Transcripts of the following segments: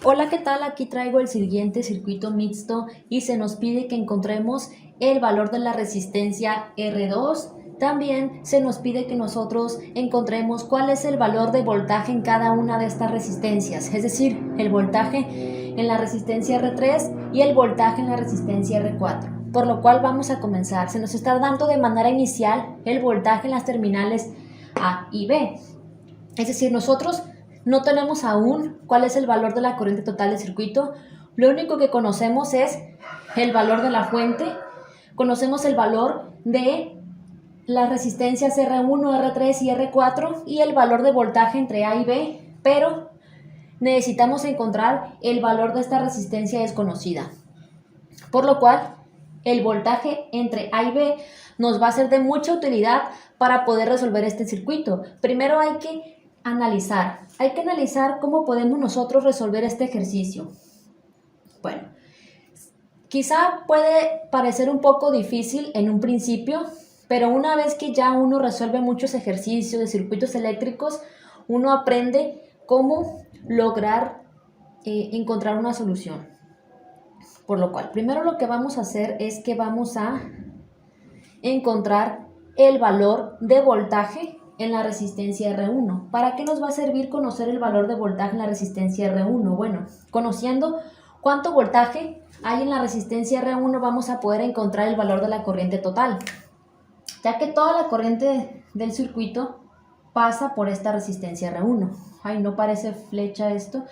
Hola, ¿qué tal? Aquí traigo el siguiente circuito mixto y se nos pide que encontremos el valor de la resistencia R2. También se nos pide que nosotros encontremos cuál es el valor de voltaje en cada una de estas resistencias, es decir, el voltaje en la resistencia R3 y el voltaje en la resistencia R4. Por lo cual vamos a comenzar. Se nos está dando de manera inicial el voltaje en las terminales A y B. Es decir, nosotros no tenemos aún cuál es el valor de la corriente total del circuito. Lo único que conocemos es el valor de la fuente. Conocemos el valor de las resistencias R1, R3 y R4 y el valor de voltaje entre A y B, pero necesitamos encontrar el valor de esta resistencia desconocida. Por lo cual, el voltaje entre A y B nos va a ser de mucha utilidad para poder resolver este circuito. Primero hay que analizar cómo podemos nosotros resolver este ejercicio. Bueno, quizá puede parecer un poco difícil en un principio, pero una vez que ya uno resuelve muchos ejercicios de circuitos eléctricos, uno aprende cómo lograr encontrar una solución. Por lo cual, primero lo que vamos a hacer es que vamos a encontrar el valor de voltaje en la resistencia R1. ¿Para qué nos va a servir conocer el valor de voltaje en la resistencia R1? Bueno, conociendo cuánto voltaje hay en la resistencia R1 vamos a poder encontrar el valor de la corriente total, ya que toda la corriente del circuito pasa por esta resistencia R1. Ay, no parece flecha esto.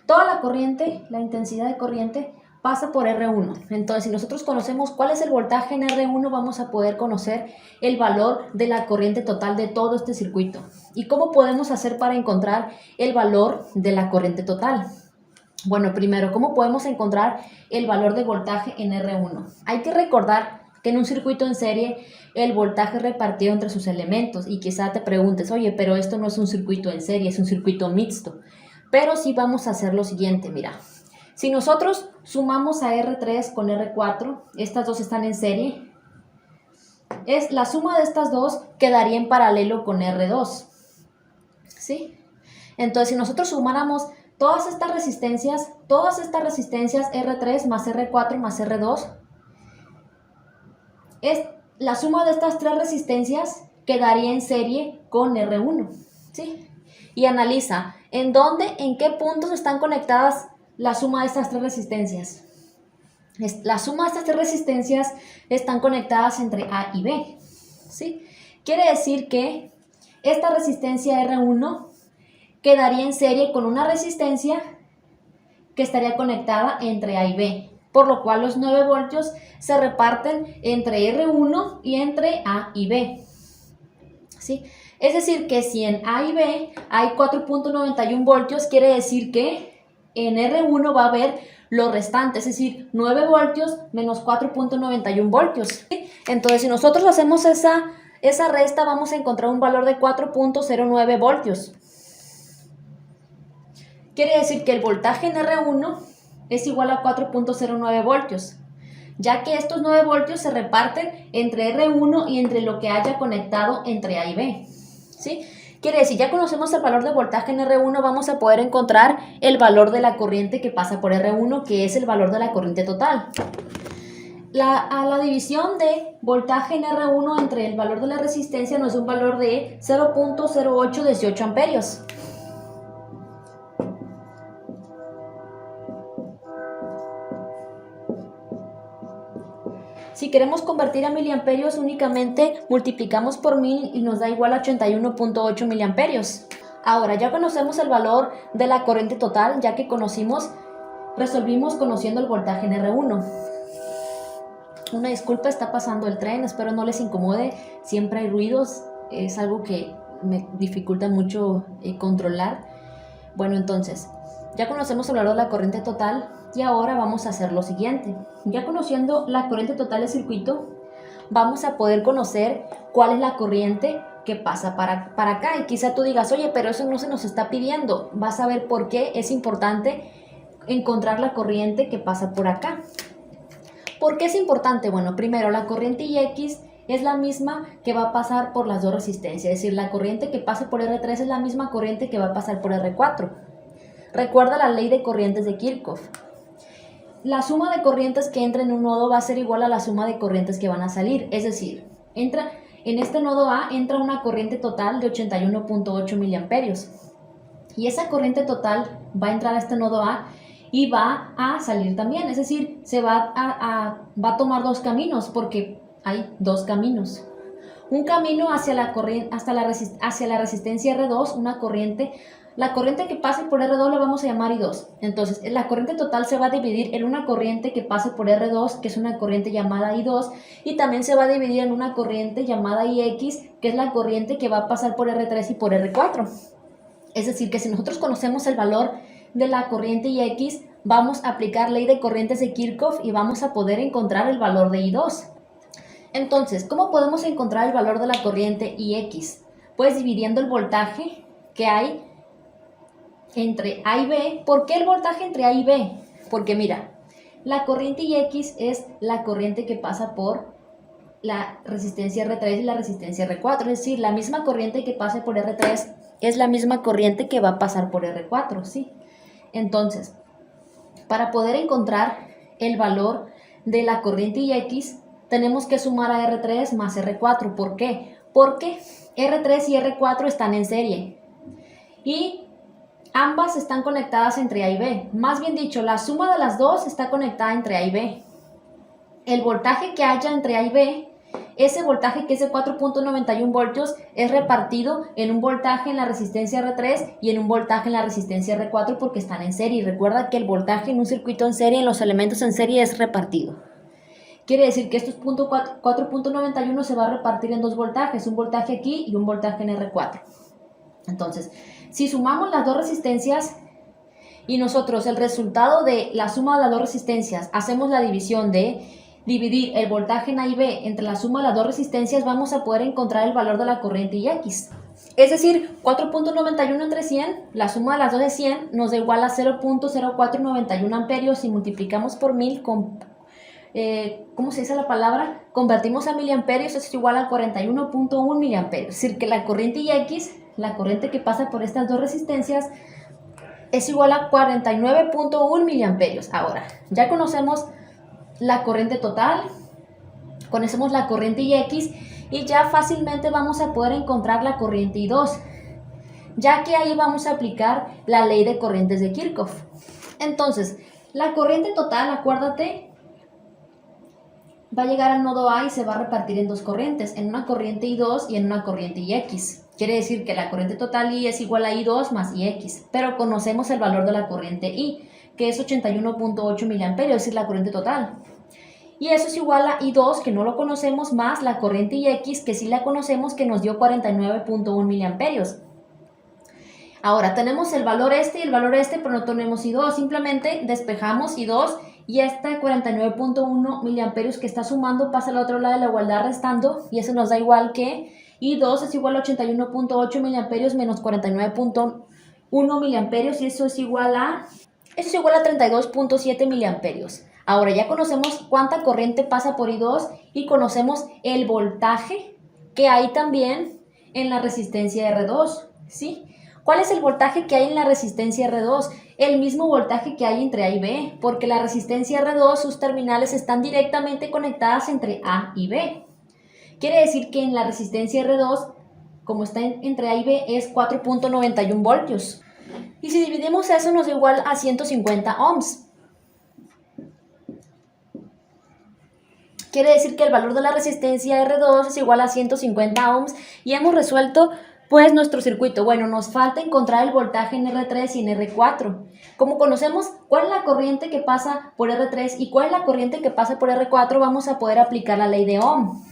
Toda la corriente, la intensidad de corriente pasa por R1. Entonces, si nosotros conocemos cuál es el voltaje en R1, vamos a poder conocer el valor de la corriente total de todo este circuito. ¿Y cómo podemos hacer para encontrar el valor de la corriente total? Bueno, primero, ¿cómo podemos encontrar el valor de voltaje en R1? Hay que recordar que en un circuito en serie el voltaje es repartido entre sus elementos y quizá te preguntes, oye, pero esto no es un circuito en serie, es un circuito mixto. Pero sí vamos a hacer lo siguiente, mira. Si nosotros sumamos a R3 con R4, estas dos están en serie, la suma de estas dos quedaría en paralelo con R2, ¿sí? Entonces, si nosotros sumáramos todas estas resistencias R3 más R4 más R2, la suma de estas tres resistencias quedaría en serie con R1, ¿sí? Y analiza, ¿en qué puntos están conectadas la suma de estas tres resistencias? La suma de estas tres resistencias están conectadas entre A y B, ¿sí? Quiere decir que esta resistencia R1 quedaría en serie con una resistencia que estaría conectada entre A y B, por lo cual los 9 voltios se reparten entre R1 y entre A y B, ¿sí? Es decir, que si en A y B hay 4.91 voltios, quiere decir que en R1 va a haber lo restante, es decir, 9 voltios menos 4.91 voltios. ¿Sí? Entonces, si nosotros hacemos esa resta, vamos a encontrar un valor de 4.09 voltios. Quiere decir que el voltaje en R1 es igual a 4.09 voltios, ya que estos 9 voltios se reparten entre R1 y entre lo que haya conectado entre A y B, ¿sí? Quiere decir, ya conocemos el valor de voltaje en R1, vamos a poder encontrar el valor de la corriente que pasa por R1, que es el valor de la corriente total. A la división de voltaje en R1 entre el valor de la resistencia nos da un valor de 0.0818 amperios. Si queremos convertir a miliamperios, únicamente multiplicamos por 1000 y nos da igual a 81.8 miliamperios. Ahora, ya conocemos el valor de la corriente total, ya que resolvimos conociendo el voltaje en R1. Una disculpa, está pasando el tren, espero no les incomode, siempre hay ruidos, es algo que me dificulta mucho controlar. Bueno, entonces, ya conocemos el valor de la corriente total y ahora vamos a hacer lo siguiente. Ya conociendo la corriente total del circuito, vamos a poder conocer cuál es la corriente que pasa para acá. Y quizá tú digas, oye, pero eso no se nos está pidiendo. Vas a ver por qué es importante encontrar la corriente que pasa por acá. ¿Por qué es importante? Bueno, primero, la corriente IX es la misma que va a pasar por las dos resistencias. Es decir, la corriente que pase por R3 es la misma corriente que va a pasar por R4. Recuerda la ley de corrientes de Kirchhoff. La suma de corrientes que entra en un nodo va a ser igual a la suma de corrientes que van a salir. Es decir, en este nodo A entra una corriente total de 81.8 miliamperios. Y esa corriente total va a entrar a este nodo A y va a salir también. Es decir, se va a tomar dos caminos porque hay dos caminos. Un camino hacia la resistencia R2, una corriente. La corriente que pase por R2 la vamos a llamar I2. Entonces, la corriente total se va a dividir en una corriente que pase por R2, que es una corriente llamada I2, y también se va a dividir en una corriente llamada IX, que es la corriente que va a pasar por R3 y por R4. Es decir, que si nosotros conocemos el valor de la corriente IX, vamos a aplicar ley de corrientes de Kirchhoff y vamos a poder encontrar el valor de I2. Entonces, ¿cómo podemos encontrar el valor de la corriente IX? Pues dividiendo el voltaje que hay entre A y B. ¿Por qué el voltaje entre A y B? Porque mira, la corriente IX es la corriente que pasa por la resistencia R3 y la resistencia R4. Es decir, la misma corriente que pase por R3 es la misma corriente que va a pasar por R4, ¿sí? Entonces, para poder encontrar el valor de la corriente IX, tenemos que sumar a R3 más R4. ¿Por qué? Porque R3 y R4 están en serie y ambas están conectadas entre A y B. Más bien dicho, la suma de las dos está conectada entre A y B. El voltaje que haya entre A y B, ese voltaje que es de 4.91 voltios, es repartido en un voltaje en la resistencia R3 y en un voltaje en la resistencia R4 porque están en serie. Y recuerda que el voltaje en un circuito en serie, en los elementos en serie, es repartido. Quiere decir que estos 4.91 se va a repartir en dos voltajes, un voltaje aquí y un voltaje en R4. Entonces, si sumamos las dos resistencias y nosotros el resultado de la suma de las dos resistencias, hacemos la división de dividir el voltaje en A y B entre la suma de las dos resistencias, vamos a poder encontrar el valor de la corriente IX. Es decir, 4.91 entre 100, la suma de las dos de 100 nos da igual a 0.0491 amperios y multiplicamos por 1000 con... ¿cómo se dice la palabra? Convertimos a miliamperios, eso es igual a 41.1 miliamperios. Es decir, que la corriente IX, la corriente que pasa por estas dos resistencias, es igual a 49.1 miliamperios. Ahora, ya conocemos la corriente total, conocemos la corriente IX y ya fácilmente vamos a poder encontrar la corriente I2, ya que ahí vamos a aplicar la ley de corrientes de Kirchhoff. Entonces, la corriente total, acuérdate, va a llegar al nodo A y se va a repartir en dos corrientes, en una corriente I2 y en una corriente IX. Quiere decir que la corriente total I es igual a I2 más IX, pero conocemos el valor de la corriente I, que es 81.8 miliamperios, es decir, la corriente total. Y eso es igual a I2, que no lo conocemos, más la corriente IX, que sí la conocemos, que nos dio 49.1 miliamperios. Ahora, tenemos el valor este y el valor este, pero no tenemos I2. Simplemente despejamos I2 y este 49.1 miliamperios que está sumando pasa al otro lado de la igualdad restando, y eso nos da igual que I2 es igual a 81.8 miliamperios menos 49.1 miliamperios, y eso es igual a 32.7 miliamperios. Ahora ya conocemos cuánta corriente pasa por I2 y conocemos el voltaje que hay también en la resistencia R2, ¿sí? ¿Cuál es el voltaje que hay en la resistencia R2? El mismo voltaje que hay entre A y B, porque la resistencia R2, sus terminales están directamente conectadas entre A y B. Quiere decir que en la resistencia R2, como está entre A y B, es 4.91 voltios. Y si dividimos eso nos da igual a 150 ohms. Quiere decir que el valor de la resistencia R2 es igual a 150 ohms y hemos resuelto pues nuestro circuito. Bueno, nos falta encontrar el voltaje en R3 y en R4. Como conocemos cuál es la corriente que pasa por R3 y cuál es la corriente que pasa por R4, vamos a poder aplicar la ley de Ohm.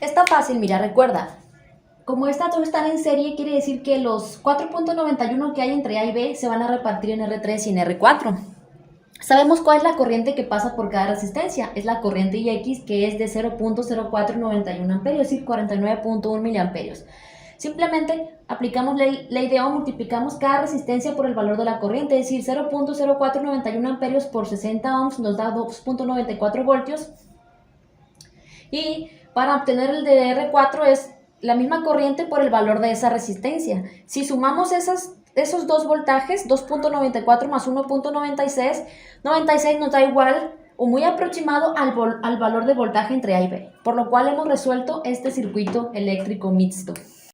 Está fácil, mira, recuerda. Como estas dos están en serie, quiere decir que los 4.91 que hay entre A y B se van a repartir en R3 y en R4. Sabemos cuál es la corriente que pasa por cada resistencia. Es la corriente IX, que es de 0.0491 amperios, es decir, 49.1 miliamperios. Simplemente aplicamos ley de Ohm, multiplicamos cada resistencia por el valor de la corriente, es decir, 0.0491 amperios por 60 ohms nos da 2.94 voltios. Y para obtener el de R4 es la misma corriente por el valor de esa resistencia. Si sumamos esas esos dos voltajes, 2.94 más 1.96, 96 nos da igual o muy aproximado al valor de voltaje entre A y B, por lo cual hemos resuelto este circuito eléctrico mixto.